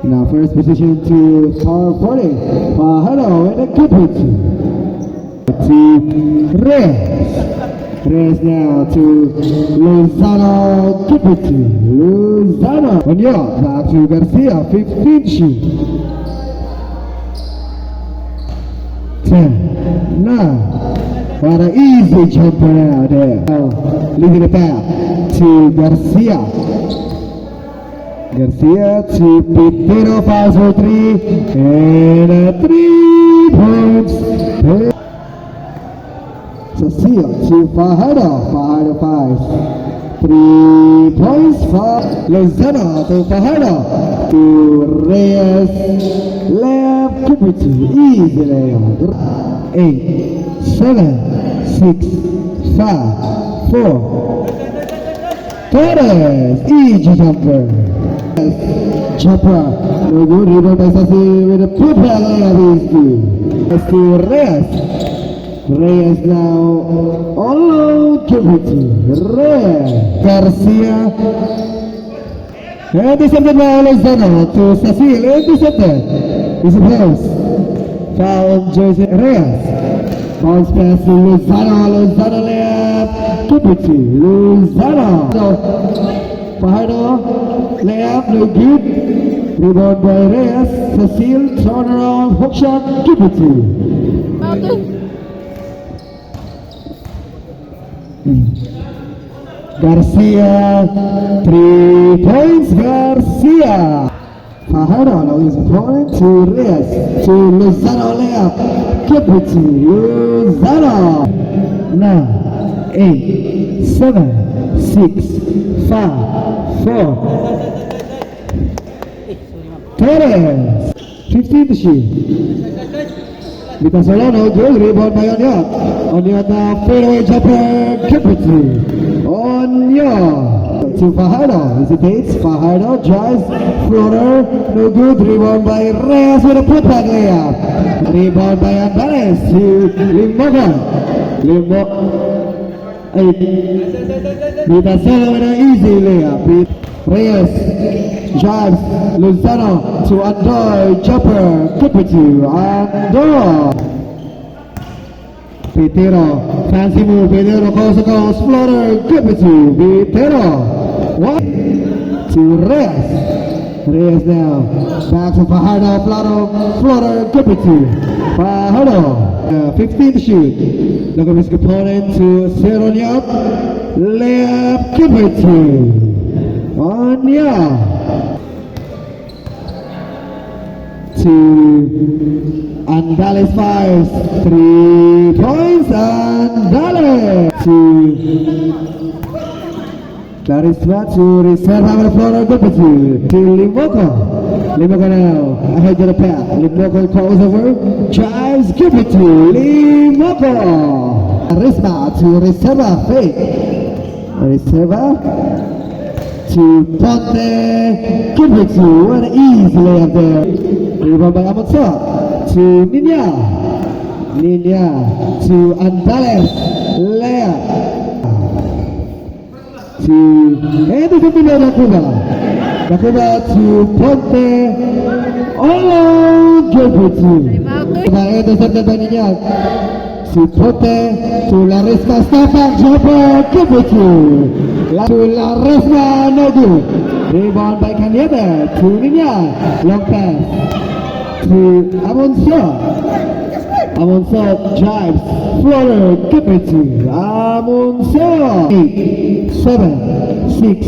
Now first position to power 40. Fajardo with a good hit. To Reyes. Reyes now to Lozano. Good hit. Lozano. On your back to Garcia. 15 shoot. 10, 9. What an easy jumper now there. Now, leaving it back to Garcia. Garcia to Pitero, fouls for 3, and 3 points. Garcia to Fajardo, Fajardo 5. 3 points for Lozano to Fajardo. To Reyes, left, Kupiti, easy layup. 8, 7, 6, 5, 4. Torres, easy jumper. Jumper, no good, rebound by Sasi with a put back layup easy. As to Reyes. Reyes now all out, Kupiti. Reyes, Garcia. Intercepted by Lozano to Cecil, intercepted. Is it close? Foul jersey Reyes. Bounce pass to Lozano, Lozano layup. Kupiti, Lozano. Fajardo, layup, no good. Rebound by Reyes. Cecil, turn around, hook shot, Kupiti. Garcia, 3 points, Garcia. Fajardo now is point to Reyes, to Lozano layup, Kupiti, Lozano. 9, 8, 7, 6, 5, 4. Torres, 15 to shoot. Vita Solano, good rebound by Onyot. Onyot now fadeaway jumper, Kupiti. Onyot to Fajardo, hesitates, Fajardo drives, floater, no good, rebound by Reyes with a putback layup. Rebound by Andares to Limoga. Vita Solano with an easy layup. Reyes drives, Lozano to Andoy, jumper, Kupiti, Andoy. Pitero, fancy move, Pitero goes across, floater, Kupiti, Pitero. 1 to Reyes. Reyes now, back to Fajardo, floater, Kupiti. Fajardo, 15 to shoot. Look at his opponent to Seronyap, layup, Kupiti. Anya to Andales fires, 3 points, Andales to Clarisma to reserve our floor, Kupiti to Limoga. Limoga now ahead of the pack. Limoga crossover, drives, Kupiti, Limoga. Charisma to Reserva, fake. Reserva to Ponte, Kupiti, what an easy layup there. Rebound by Amonso to Nina to Andales, layup to Edifimino Dakuba to Ponte, Kupiti. Intercepted by Nina to Ponte to Larisma, step back jumper, Kupiti. To Larisma, no good. Rebound by Kanyeda to Nina, long pass to Amonso. Amonso drives, floater, Kupiti, Amonso. 8, 7, 6,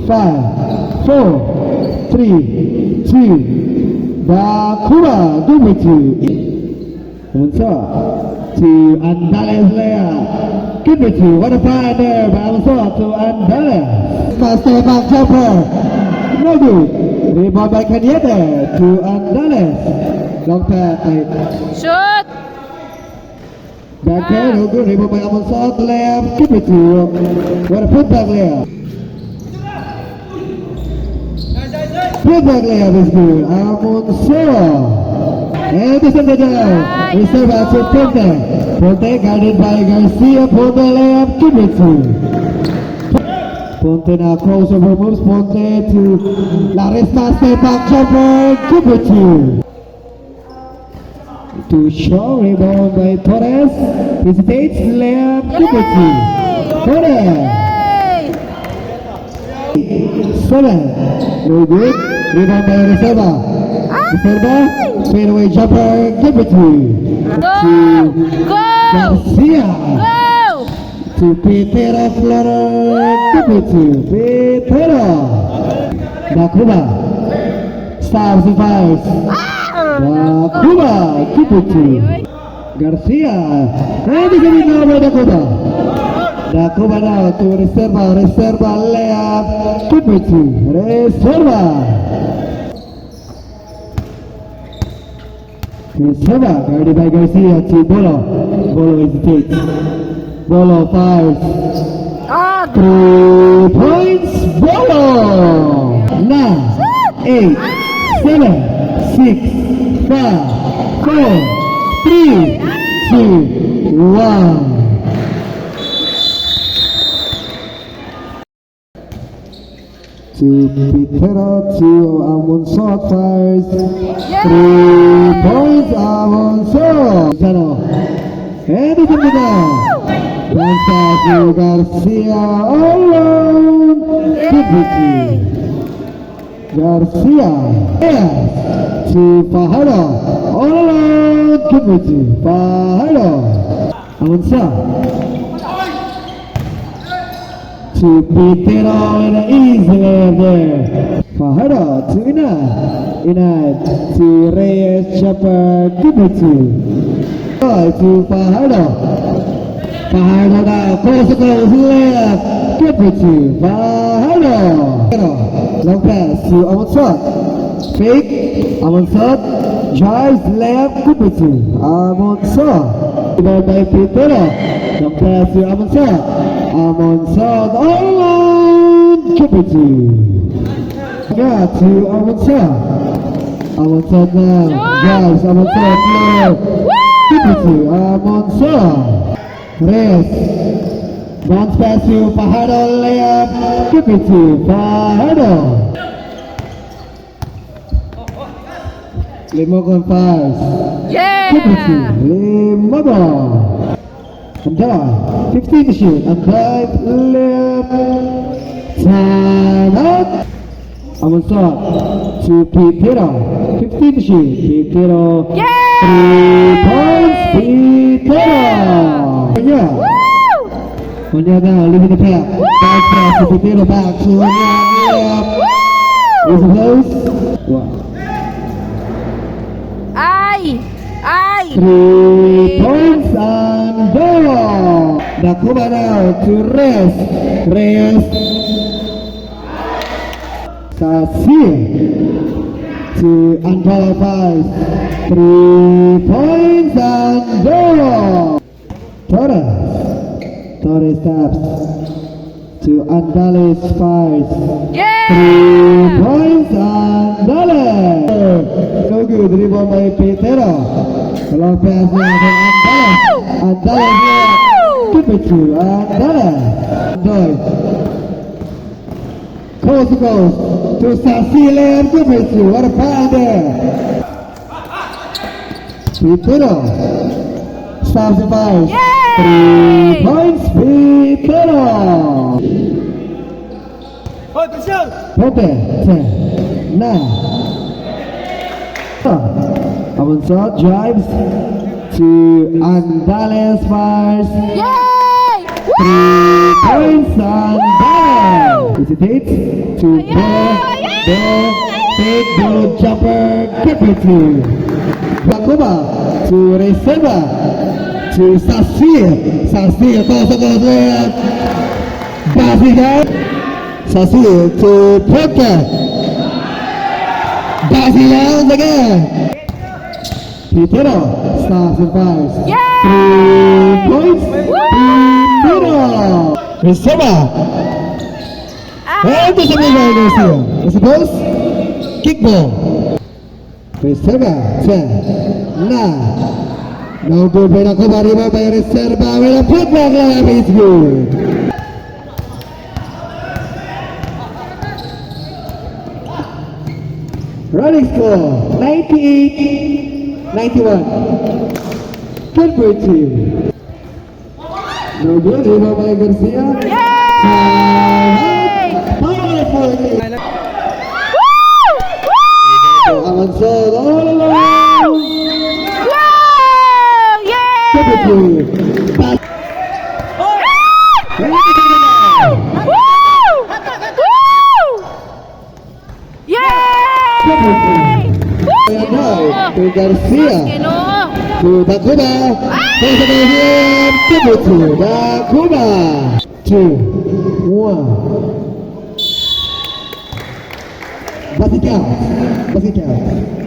5, 4, 3, 2, Dakuba, Kupiti. Amonso to Andales layup. Kupiti, what a fire there by Amonso to Andales. Step back jumper, no good. Rebound by Kanyete to Andales. Long pass. Shoot! Back there, no good. Rebound by Amonso, layup, Kupiti. What a putback layup. Putback layup is good. Amonso. And this is the down. Reserve out to Ponte. Ponte guarded by Garcia. Ponte layup, Kupiti. Ponte now crossover moves. Ponte to Larissa, step back jumper. Kibuchi. To show rebound by Torres. Hesitates, layup. Kibuchi. Torres. 7. Very good. Rebound by Reserva. Reserva. Fadeaway jumper. Kibuchi. To Garcia. To Petero Flora. Kibuchi. Petero. Dakuba. Stars and fires. Dakuba. Kibuchi. Garcia. And he's going now by Dakuba. Dakuba now to Reserva. Reserva layup. Kibuchi. Reserva. Reserva guarded by Garcia to Bolo. Bolo hesitates. Bolo fires. 3 points. Bolo. 9, 8, 7, 6, 5, 4, 3, 2, 1. To Pitero to Amonsot fires. 3 points. Amonsot. Sano. And it's in the down. Bounce pass to Garcia. Alone. Kibuchi. Garcia. Yes. To Fajardo. All alone. Kibuchi. Fajardo. Amonsot. To Pitero in an easy layup there. Fajardo to Inad. Inad to Reyes Chopper. Kibuchi. To Fajardo. Fajardo now. Close layup. Kibuchi. Fajardo. Long pass to Amonsot. Fake. Amonsot. Drives layup. Kibuchi. Amonsot. Rebound by Pitero. Long pass to Amonsot. Amonsot all alone. Kibuchi. Yeah, to Amonsot. Amonsot now. Drives. Amonsot low. Kibuchi. Amonsot. Reyes. Bounce pass to Fajardo layup. Kibuchi. Fajardo. Limogon fires. Kibuchi. Limogon. Andala, 15 to shoot. And 5 left. Time out. Amonsot to Pitero. 15 to shoot. Pitero. 3 points. Pitero. Yeah. Onya now, leaving the pack. Back pass to Pitero back to Onya. Is it close? Wow. 3 points and goal. Dakuba now to Reyes. Reyes. Garcia to Andala fires. 3 points and goal. Torres. Torres taps to Andales fires. 3 points and Andales. No good. Rebound by Pitero. Long pass now to Andales. Andales here. Kibuchi. Andales. Andales. Coast to coast to Sasile and Kibuchi. What a pass there. Pitero. Stops the fires. 3 points. Pitero. Ponte. 10. 9. Amonsot drives to Andales fires. 3 points. Andales. Hesitates to take the jumper. Kibuchi. Dakuba to Reserva to Sasir. Sasir goes layup. Basile. Sasir to Ponte. Basile again. Pitero stops and fires. 3 points. Pitero. Reserva. And there's a big Garcia. I suppose. Kickball. Reserva. 10. 9. No good by Dakuba. Rebound by Reserva. With a putback layup is good. Running score 98-91. Convert team. No good, Ivamay Garcia. Yay! Power for the Woo! Avanzado all along. Wow! Convert Yay! team. Pass. Woo! Woo! Yay! And now to Garcia. Ginoo! To Dakuba. There's a him. Convert to Dakuba. 2-1. Basket count. Basket count.